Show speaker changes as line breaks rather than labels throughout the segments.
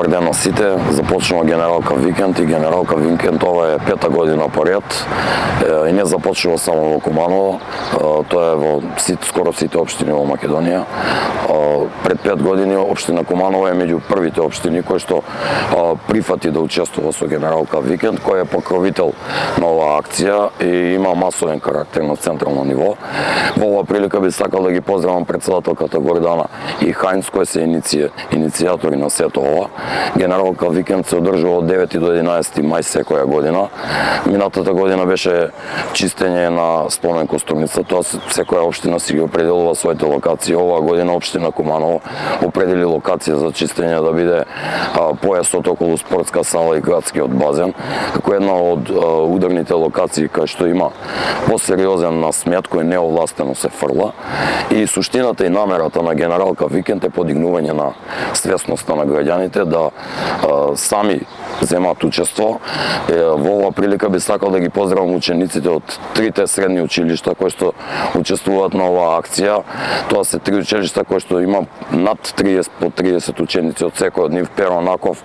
Добар ден на сите. Започнува Генералка викенд и Генералка викенд ова е пета година поред. И не започнува само во Куманово, тоа е во скоро сите општини во Македонија. Пред 5 години општина Куманово е меѓу првите општини кои што прифати да учествува со Генералка викенд, кој е покровител на оваа акција и има масовен карактер на централно ниво. Во оваа прилика би сакал да ги поздравам председателката Гордана и Хајнц кои се иницијатори на сето ова. Генералка викенд се одржува од 9 до 11 мај секоја година. Минатата година беше чистење на спомен костурница, тоа секоја општина си ги определува своите локации. Оваа година општина Куманово определи локација за чистење да биде појасот околу спортска сала и градскиот базен, како една од ударните локации кај што има посериозен насмет кој неовластено се фрла. И суштината и намерата на Генералка викенд е подигнување на свесноста на граѓаните да сами земат учество. Во оваа прилика би сакал да ги поздравам учениците од трите средни училишта кои што учествуваат на оваа акција. Тоа се три училишта кои што има над 30 ученици од секој од нив: Перо Наков,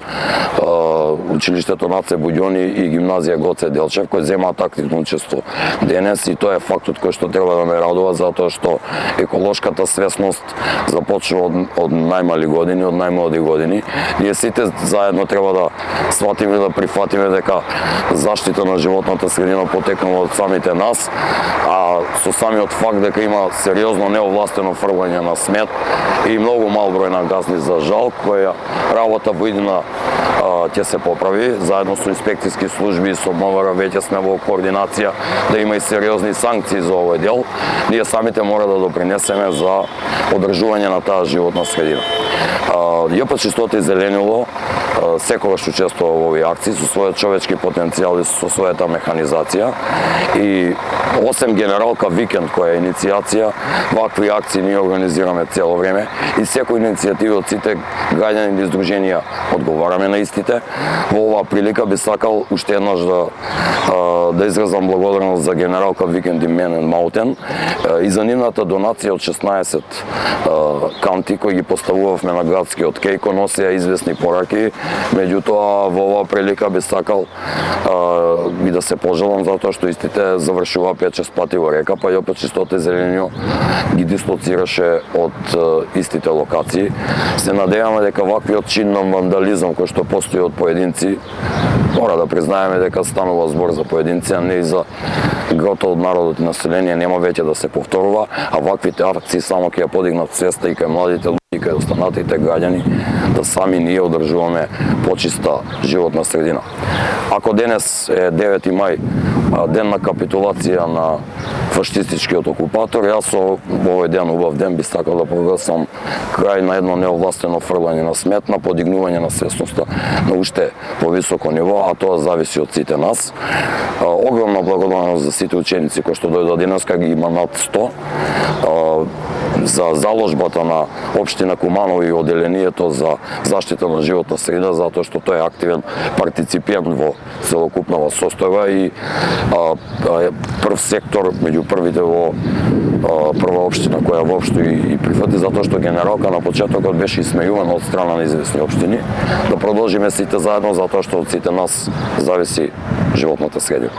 училиштето Наце Буѓони и гимназија Гоце Делчев, кои земаат активно учество денес, и тоа е фактот кој што треба да ме радува, затоа што еколошката свесност започнува од најмали години, од најмлади години. Ние сите заедно треба да сватиме, да прифатиме дека заштита на животната средина потекнува од самите нас, а со самиот факт дека има сериозно неовластено фрлање на смет и многу мал број на газни за жал, која работа во иднина ќе се поправи. Заедно со инспекцијски служби и со МВР веќе сме во координација да има и сериозни санкции за овој дел. Ние самите мора да допринесеме за одржување на таа животна средина. ЈП-100 и Зеленило секогаш учествува во овие акции со својот човечки потенцијал и со својата механизација. И осем Генералка викенд која е иницијација, вакви акции ние организираме цело време и секој иницијатива од сите граѓани и издруженија одговараме на истите. Во оваа прилика би сакал уште еднаш да изразам благодарност за Генералка викенд и Man and Mountain и за нивната донација од 16 канти кои ги поставувавме на градскиот кеј, кои носеа известни пораки. Меѓутоа, во оваа прилика би сакал и да се пожалам затоа што истите завршува 5-6 пати во река, па ЈП-100 Зеленило ги дислоцираше од истите локации. Се надеваме дека ваквиот чин на вандализам кој што постои од поединци, мора да признаеме дека станува збор за поединци, а не и за грото од народот и население, нема веќе да се повторува, а ваквите акции само ќе ја подигнат свеста и кај младите луѓе, и кај останатите граѓани, да сами ние одржуваме почиста животна средина. Ако денес е 9 мај, ден на капитулација на фашистичкиот окупатор, јас во овој ден, убав ден, би сакал да прогласам крај на едно неовластено фрлање на смет, на подигнување на свесноста на уште повисоко ниво, а тоа зависи од сите нас. Огромна благодарност за сите ученици кои што дојдоа денеска, ги има над 100, за заложбата на општина Куманово и одделението за заштита на животна среда, затоа што тој е активен партиципент во целокупнава состојба и прв сектор меѓу првите во прва општина која воопшто и прифати, затоа што Генералка на почетокот беше исмејувана од страна на известни општини. Да продолжиме сите заедно, затоа што од сите нас зависи животната средина.